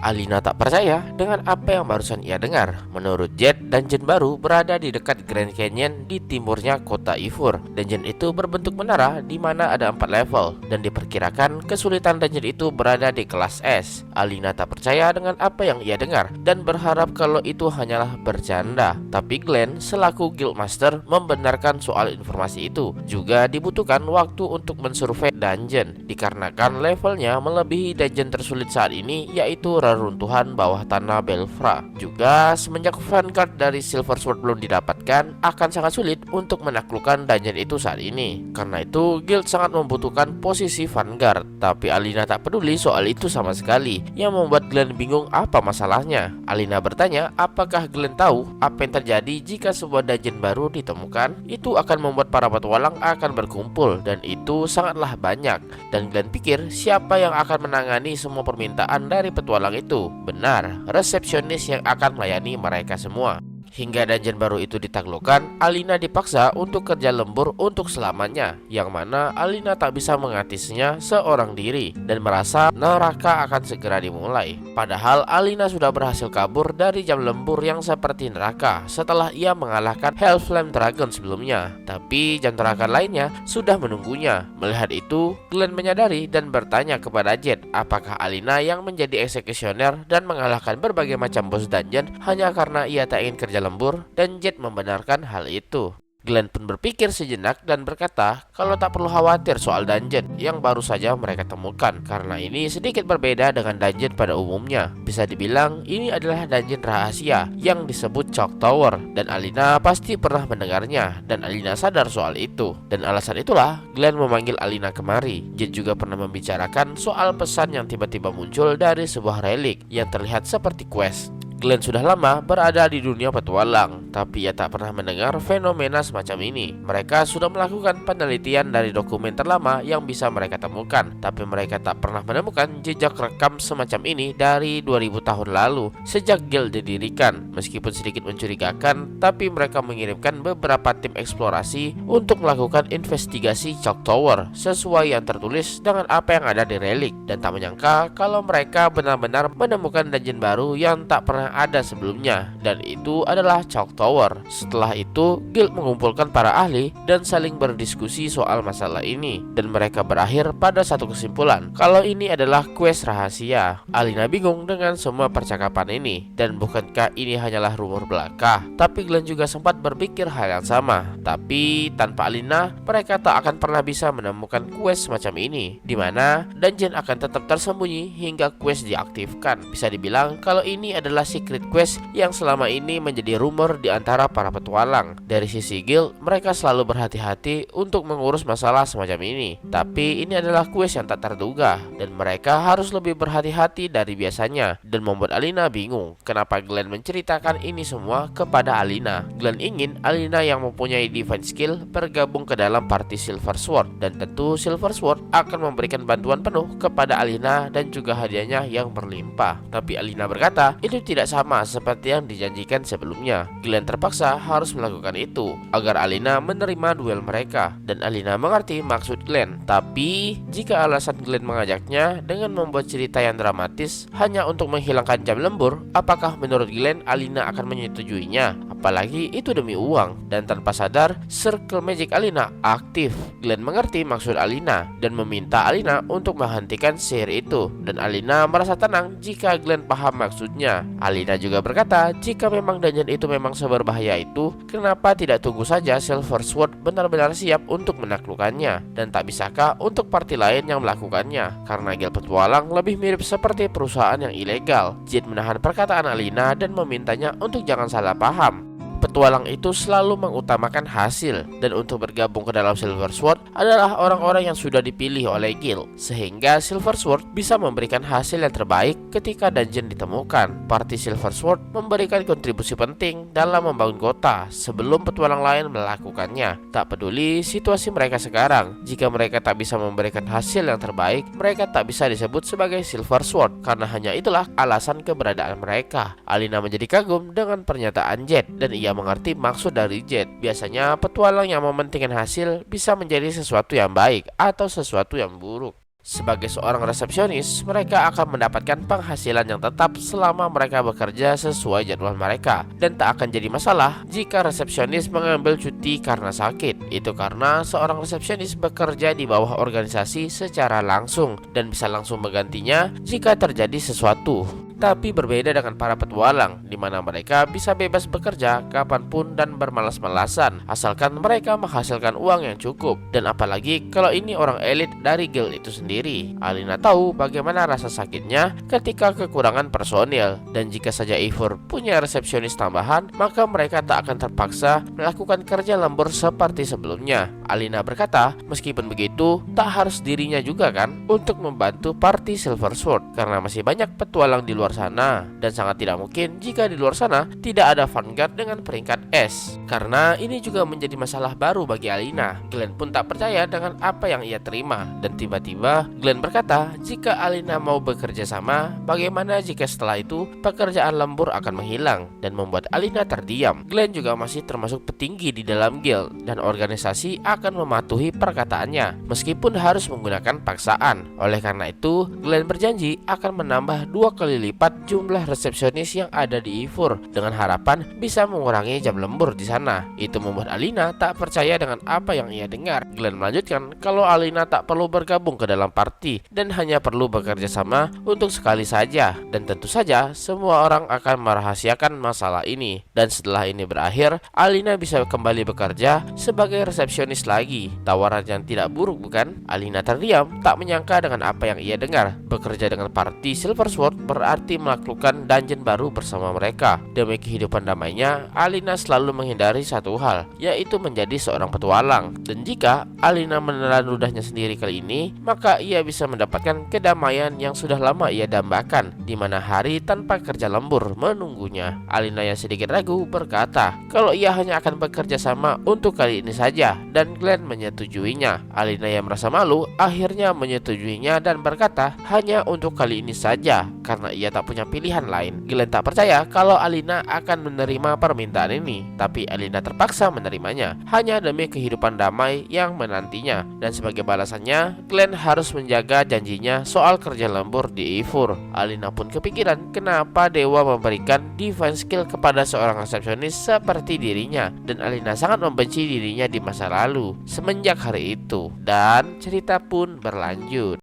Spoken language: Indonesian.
Alina tak percaya dengan apa yang barusan ia dengar. Menurut Jet, dungeon baru berada di dekat Grand Canyon di timurnya kota Ivor. Dungeon itu berbentuk menara di mana ada 4 level dan diperkirakan kesulitan dungeon itu berada di kelas S. Alina tak percaya dengan apa yang ia dengar dan berharap kalau itu hanyalah bercanda. Tapi Glenn selaku guildmaster membenarkan soal informasi itu. Juga dibutuhkan waktu untuk mensurvei dungeon dikarenakan levelnya melebihi dungeon tersulit saat ini, yaitu reruntuhan bawah tanah Belfra. Juga semenjak Vanguard dari Silversword belum didapatkan, akan sangat sulit untuk menaklukkan dungeon itu saat ini. Karena itu guild sangat membutuhkan posisi Vanguard. Tapi Alina tak peduli soal itu sama sekali, yang membuat Glenn bingung apa masalahnya. Alina bertanya apakah Glenn tahu apa yang terjadi jika sebuah dungeon baru ditemukan. Itu akan membuat para petualang akan berkumpul dan itu sangatlah banyak. Dan Glenn pikir siapa yang akan menangani semua permintaan dari petualang itu? Benar, resepsionis yang akan melayani mereka semua. Hingga dungeon baru itu ditaklukkan, Alina dipaksa untuk kerja lembur untuk selamanya, yang mana Alina tak bisa mengatasinya seorang diri dan merasa neraka akan segera dimulai. Padahal Alina sudah berhasil kabur dari jam lembur yang seperti neraka setelah ia mengalahkan Hellflame Dragon sebelumnya. Tapi jam neraka lainnya sudah menunggunya. Melihat itu, Glenn menyadari dan bertanya kepada Jet apakah Alina yang menjadi eksekusioner dan mengalahkan berbagai macam bos dungeon hanya karena ia tak ingin kerja lembur, dan Jet membenarkan hal itu. Glenn pun berpikir sejenak dan berkata kalau tak perlu khawatir soal dungeon yang baru saja mereka temukan, karena ini sedikit berbeda dengan dungeon pada umumnya. Bisa dibilang ini adalah dungeon rahasia yang disebut Chalk Tower, dan Alina pasti pernah mendengarnya, dan Alina sadar soal itu. Dan alasan itulah Glenn memanggil Alina kemari. Jet juga pernah membicarakan soal pesan yang tiba-tiba muncul dari sebuah relik yang terlihat seperti quest. Glenn sudah lama berada di dunia petualang, tapi ia tak pernah mendengar fenomena semacam ini. Mereka sudah melakukan penelitian dari dokumen terlama yang bisa mereka temukan, tapi mereka tak pernah menemukan jejak rekam semacam ini dari 2000 tahun lalu sejak guild didirikan. Meskipun sedikit mencurigakan, tapi mereka mengirimkan beberapa tim eksplorasi untuk melakukan investigasi Chalk Tower sesuai yang tertulis dengan apa yang ada di relik, dan tak menyangka kalau mereka benar-benar menemukan dungeon baru yang tak pernah ada sebelumnya, dan itu adalah Chalk Tower. Setelah itu, guild mengumpulkan para ahli dan saling berdiskusi soal masalah ini, dan mereka berakhir pada satu kesimpulan kalau ini adalah quest rahasia. Alina bingung dengan semua percakapan ini, dan bukankah ini hanyalah rumor belaka? Tapi Glenn juga sempat berpikir hal yang sama. Tapi tanpa Alina, mereka tak akan pernah bisa menemukan quest semacam ini, dimana dungeon akan tetap tersembunyi hingga quest diaktifkan. Bisa dibilang kalau ini adalah secret quest yang selama ini menjadi rumor di antara para petualang. Dari sisi guild, mereka selalu berhati-hati untuk mengurus masalah semacam ini. Tapi ini adalah quest yang tak terduga, dan mereka harus lebih berhati-hati dari biasanya, dan membuat Alina bingung kenapa Glenn menceritakan ini semua kepada Alina. Glenn ingin Alina yang mempunyai divine skill bergabung ke dalam party Silversword, dan tentu Silversword akan memberikan bantuan penuh kepada Alina dan juga hadiahnya yang berlimpah. Tapi Alina berkata itu tidak sama seperti yang dijanjikan sebelumnya. Glenn terpaksa harus melakukan itu agar Alina menerima duel mereka, dan Alina mengerti maksud Glenn. Tapi jika alasan Glenn mengajaknya dengan membuat cerita yang dramatis hanya untuk menghilangkan jam lembur, apakah menurut Glenn Alina akan menyetujuinya? Apalagi itu demi uang. Dan tanpa sadar, Circle Magic Alina aktif. Glenn mengerti maksud Alina dan meminta Alina untuk menghentikan sihir itu, dan Alina merasa tenang jika Glenn paham maksudnya. Alina juga berkata jika memang dungeon itu memang seberbahaya itu, kenapa tidak tunggu saja Silversword benar-benar siap untuk menaklukkannya? Dan tak bisakah untuk party lain yang melakukannya? Karena guild petualang lebih mirip seperti perusahaan yang ilegal. Jet menahan perkataan Alina dan memintanya untuk jangan salah paham. Petualang itu selalu mengutamakan hasil, dan untuk bergabung ke dalam Silversword adalah orang-orang yang sudah dipilih oleh guild, sehingga Silversword bisa memberikan hasil yang terbaik ketika dungeon ditemukan. Party Silversword memberikan kontribusi penting dalam membangun kota sebelum petualang lain melakukannya. Tak peduli situasi mereka sekarang, jika mereka tak bisa memberikan hasil yang terbaik, mereka tak bisa disebut sebagai Silversword, karena hanya itulah alasan keberadaan mereka. Alina menjadi kagum dengan pernyataan Jet, dan ia mengerti maksud dari Jet. Biasanya petualang yang mementingkan hasil bisa menjadi sesuatu yang baik atau sesuatu yang buruk. Sebagai seorang resepsionis, mereka akan mendapatkan penghasilan yang tetap selama mereka bekerja sesuai jadwal mereka, dan tak akan jadi masalah jika resepsionis mengambil cuti karena sakit. Itu karena seorang resepsionis bekerja di bawah organisasi secara langsung dan bisa langsung menggantinya jika terjadi sesuatu. Tapi berbeda dengan para petualang, di mana mereka bisa bebas bekerja kapanpun dan bermalas-malasan, asalkan mereka menghasilkan uang yang cukup. Dan apalagi kalau ini orang elit dari guild itu sendiri. Alina tahu bagaimana rasa sakitnya ketika kekurangan personil, dan jika saja Ivor punya resepsionis tambahan, maka mereka tak akan terpaksa melakukan kerja lembur seperti sebelumnya. Alina berkata, meskipun begitu, tak harus dirinya juga kan untuk membantu party Silver Sword, karena masih banyak petualang di luar sana, dan sangat tidak mungkin jika di luar sana tidak ada Vanguard dengan peringkat S. Karena ini juga menjadi masalah baru bagi Alina. Glenn pun tak percaya dengan apa yang ia terima, dan tiba-tiba Glenn berkata jika Alina mau bekerja sama, bagaimana jika setelah itu pekerjaan lembur akan menghilang, dan membuat Alina terdiam. Glenn juga masih termasuk petinggi di dalam guild, dan organisasi akan mematuhi perkataannya meskipun harus menggunakan paksaan. Oleh karena itu, Glenn berjanji akan menambah 2 kali lipat jumlah resepsionis yang ada di Ivor, dengan harapan bisa mengurangi jam lembur di sana. Itu membuat Alina tak percaya dengan apa yang ia dengar. Glenn melanjutkan kalau Alina tak perlu bergabung ke dalam party dan hanya perlu bekerja sama untuk sekali saja, dan tentu saja semua orang akan merahasiakan masalah ini. Dan setelah ini berakhir, Alina bisa kembali bekerja sebagai resepsionis lagi. Tawaran yang tidak buruk, bukan? Alina terdiam, tak menyangka dengan apa yang ia dengar. Bekerja dengan party Silver Sword berarti melakukan dungeon baru bersama mereka. Demi kehidupan damainya, Alina selalu menghindari satu hal, yaitu menjadi seorang petualang. Dan jika Alina menelan ludahnya sendiri kali ini, maka ia bisa mendapatkan kedamaian yang sudah lama ia dambakan, di mana hari tanpa kerja lembur menunggunya. Alina yang sedikit ragu berkata kalau ia hanya akan bekerja sama untuk kali ini saja, dan Glenn menyetujuinya. Alina yang merasa malu akhirnya menyetujuinya dan berkata hanya untuk kali ini saja, karena ia tak punya pilihan lain. Glenn tak percaya kalau Alina akan menerima permintaan ini, tapi Alina terpaksa menerimanya hanya demi kehidupan damai yang menantinya. Dan sebagai balasannya, Glenn harus menjaga janjinya soal kerja lembur di Ivor. Alina pun kepikiran kenapa dewa memberikan divine skill kepada seorang resepsionis seperti dirinya, dan Alina sangat membenci dirinya di masa lalu semenjak hari itu. Dan cerita pun berlanjut.